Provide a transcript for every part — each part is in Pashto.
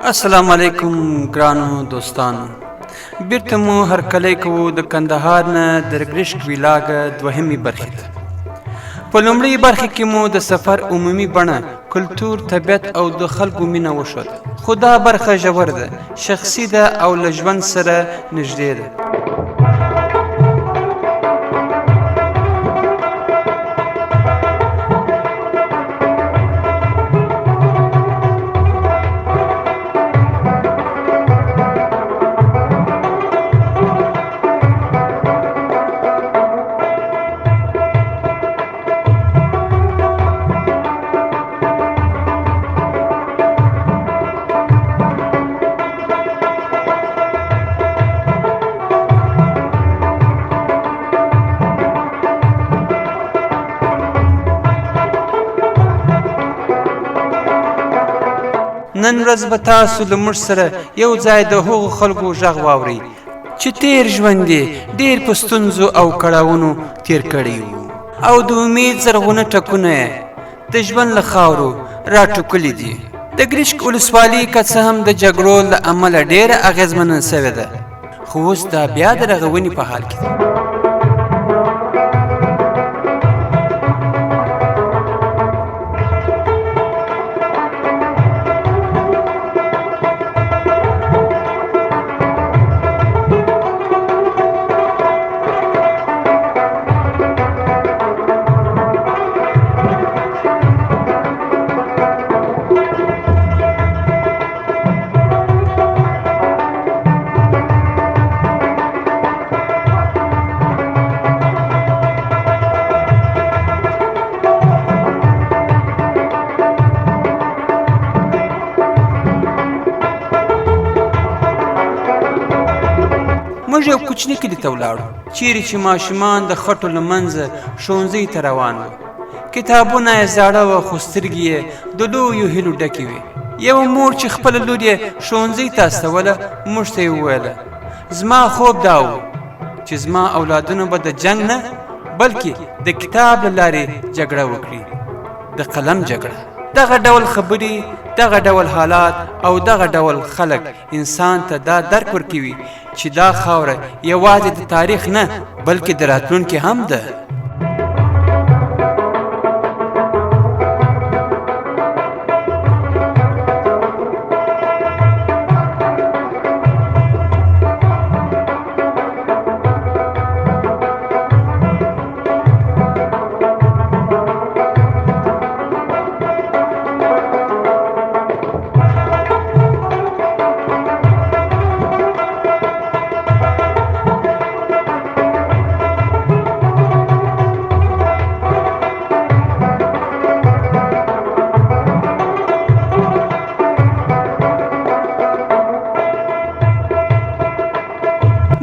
السلام علیکم ګرانو دوستانو، بیرته مو هرکلی کوو د کندهار نه د ګرشک ویلاګ دوهمې برخې ته. په لومړۍ برخې کې مو د سفر عمومي بڼه، کلتور، طبیعت او د خلکو مینه وښوده، خو دا برخه ژور ده، شخصي ده او له ژوند سره نږدې ده. نن ورځ به تاسو له موږ سره یو ځای د هغو خلکو غږ واورئ چې تیر ژوند یې ډېر په ستونزو او کړاوونو تیر کړی وو، او د امید زرغونه ټکونه یې د ژوند له خاورو راټوکلي دي. د ګرشک ولسوالي که څه هم د جګړو له امله ډېره اغېزمنه سوې ده، خو اوس دا بیا د رغونې په حال کې ده. موږ یو کوچني کلي ته ولاړو، چیرې چې ماشومان د خټو له منځه ښوونځي ته روان وو. کتابونه یې زاړه وه، خو سترګې یې د لویو هیلو ډکې وې. یوه مور چې خپله لور یې ښوونځي ته استوله، موږ ته یې وویله زما خوب دا و چې زما اولادونه به د جنګ نه بلکې د کتاب له لارې جګړه وکړي، د قلم جګړه. دغه ډول خبرې، دغه ډول حالات او دغه ډول خلک انسان ته دا درک ورکوي چې دا خاوره یوازې د تاریخ نه بلکې د راتلونکي هم ده.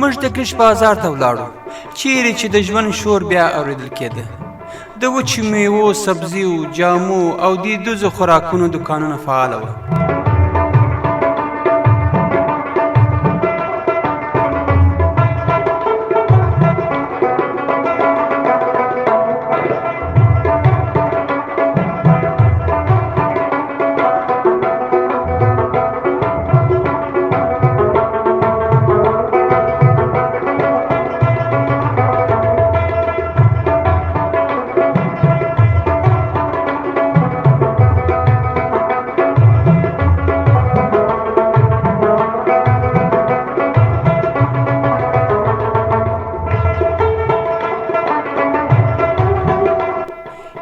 موږ د ګرشک بازار ته ولاړو، چیرې چې د ژوند شور بیا اورېدل کېده. د وچو میوو، سبزیو، جامو او دودیزو خوراکونو دوکانونه فعاله وه.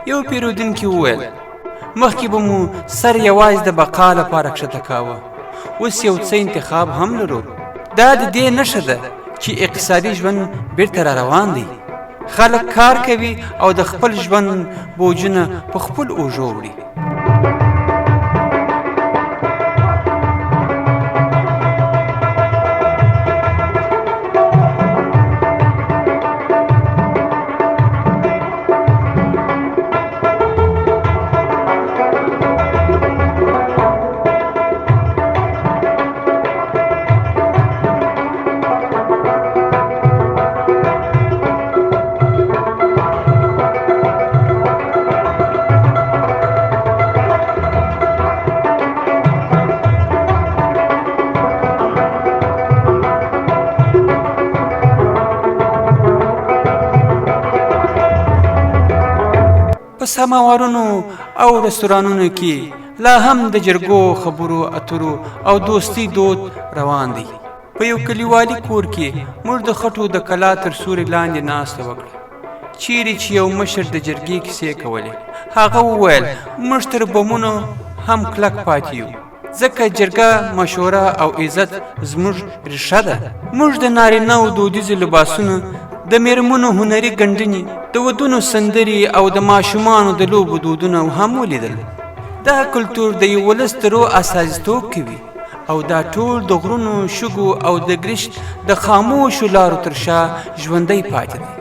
یو پیرودونکي وویل مخکې به مو سر یوازې د بقا لپاره کښته کاوه، اوس یو څه انتخاب هم لرو. دا د دې نښه ده چې اقتصادي ژوند بیرته را روان دی. خلک کار کوي او د خپل ژوند بوجونه په خپل اوږو وړي. په سماوارونو او رستورانونو کې لا هم د جرګو خبرو اترو او دوستی دود روان دی. په یو کلیوالي کور کې موږ د خټو د کلا تر سوري لاندې ناسته وکړه. چیرې چې یو مشر د جرګې کیسې کولې، هغه وویل موږ تر بمونو هم کلک پاتې یو، ځکه جرګه مشوره او عزت زموږ ریښه ده. موږ د نارینه‌و دودیزو لباسونو، د میرمنو هنري ګنډنې، د ودونو سندرې او د ماشومانو د لوبو دودونه هم ولیدل. دا کلتور د یو ولس د روح استازیتوب کوي او دا ټول د غرونو، شګو او د ګرشت د خاموشو لارو تر شا ژوندی پاتې دی.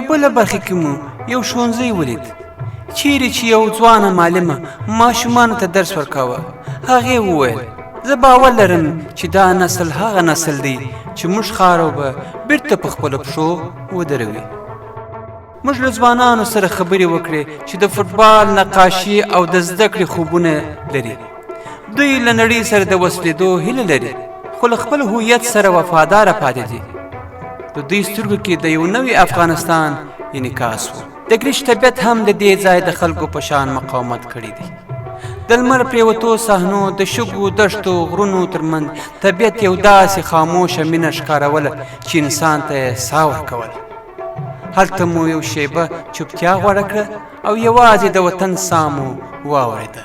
بله برخه کې مو یو ښوونځی ولید، چیرې چې یو ځوانه معلمه ماشومانو ته درس ورکاوه. هغې وویل زه باور لرم چې دا نسل هغه نسل دی چې موږ خاورو به بیرته په خپلو پښو ودروي. موږ له ځوانانو سره خبرې وکړې چې د فوټبال، نقاشي او د زده کړې خوبونه لري. دوی له نړۍ سره د وصلېدو هیله لري، خو له خپل هویت سره وفاداره پاتې دي. د دوی سترګو کې د یو نوي افغانستان انعکاس و. د ګرشت طبیعت هم د دې ځای د خلکو په شان مقاومت کړی دی. د لمر پرېوتو صحنو، د شګو، دښتو، غرونو ترمنځ طبیعت یو داسې خاموشه مینه ښکاروله چې انسان ته یې ساه ورکوله. هلته مو یو شیبه چوپتیا غوره کړه او یوازې د وطن ساه مو واورېده.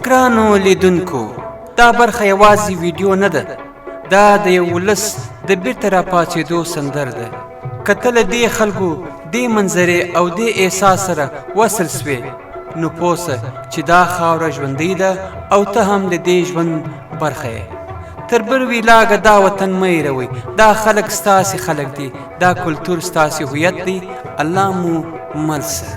ګرانو لیدونکو، دا برخه یوازې ویډیو نه ده، دا د یو ولس د بیرته راپاڅېدو سندر ده. که ته له دې خلکو، دې منظرې او دې احساس سره وصل سوې، نو پوه چې دا خاوره ژوندۍ ده او ته هم د دې ژوند برخه یې. تر بر ویلاګه دا وطن مه هېروئ، دا خلک ستاسې خلک دي، دا کلتور ستاسې هویت دی. الله مو مل شه.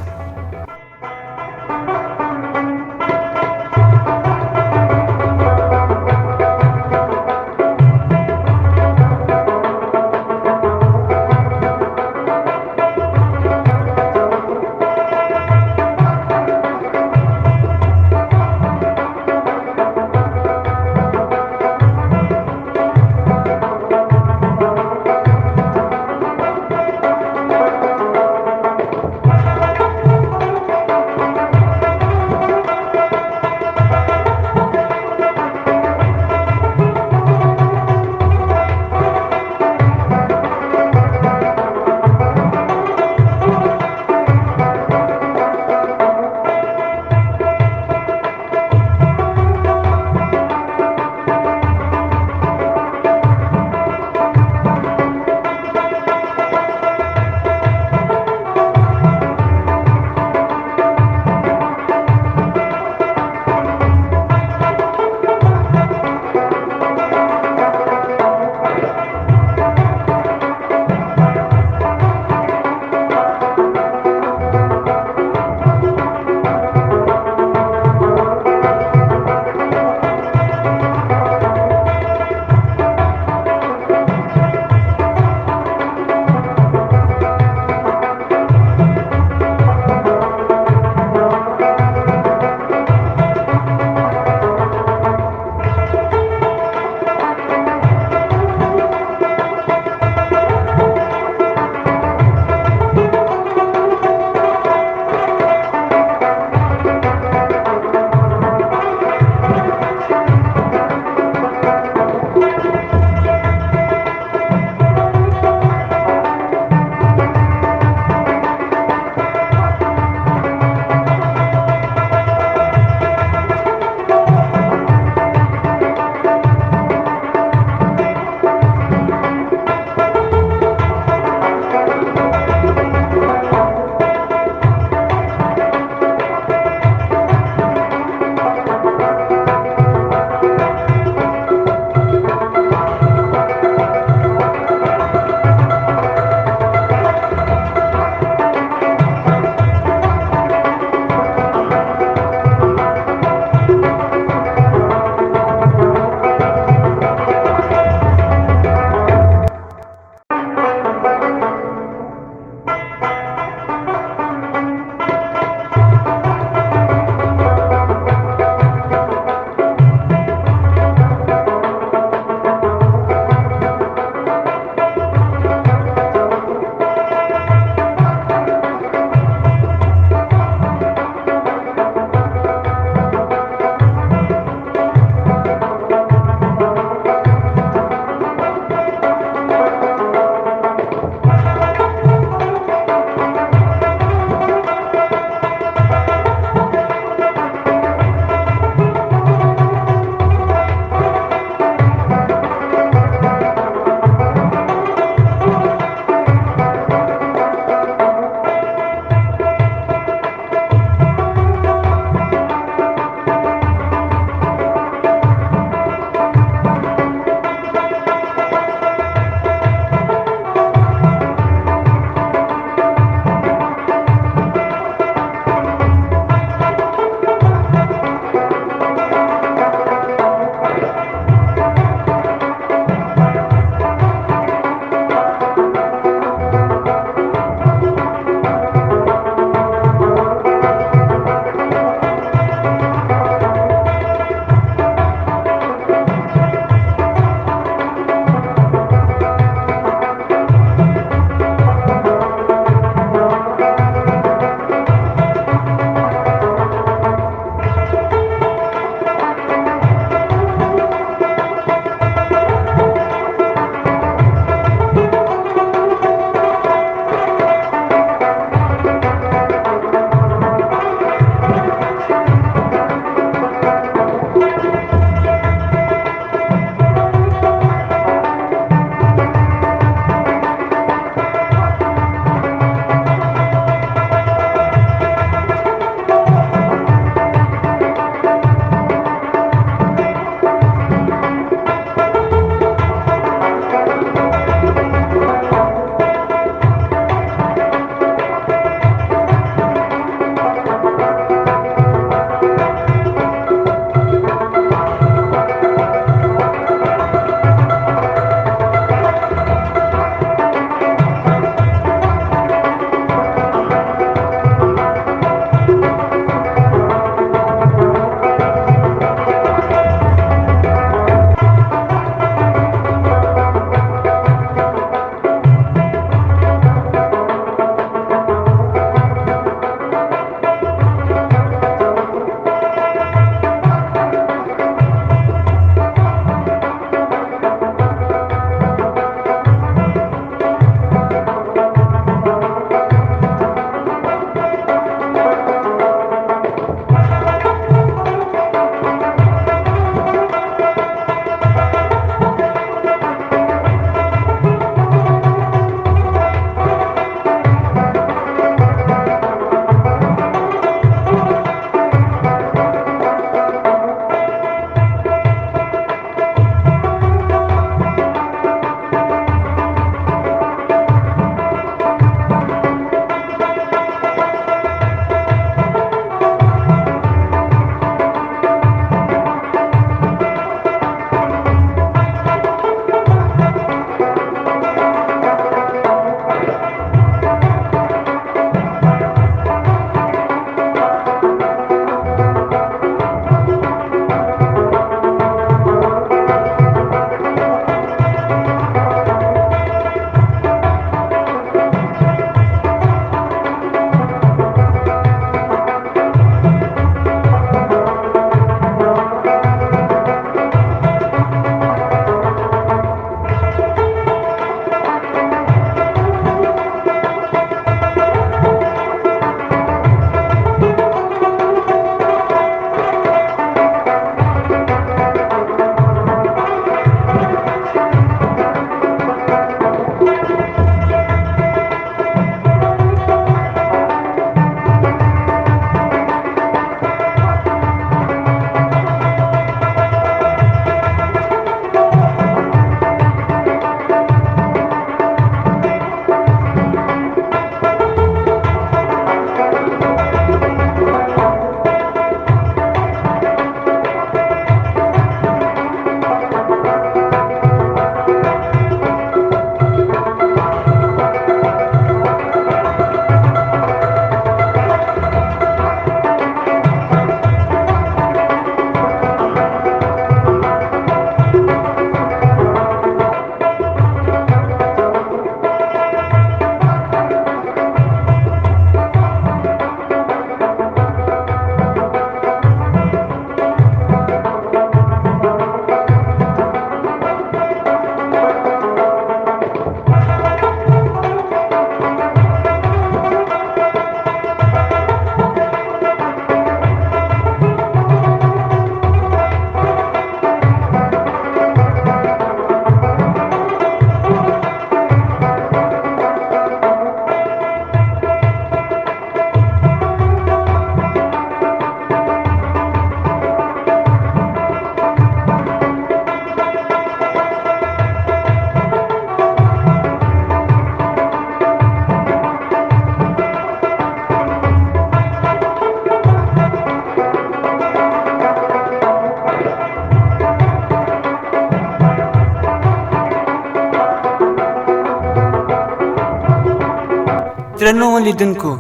درنو لیدونکو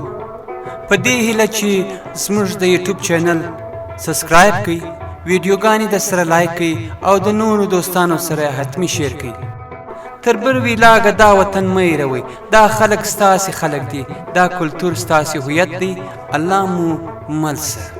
په دې هیله چې زموږ د یوټیوب چینل سبسکرایب کړئ، ویډیوګانې د سره لایک کړئ او د نورو دوستانو سره حتمی شیر کړئ. تر بل ویلاګه دا وطن مه هېروئ، دا خلک ستاسې خلک دي، دا کلتور ستاسې هویت دی. الله مو مل سه.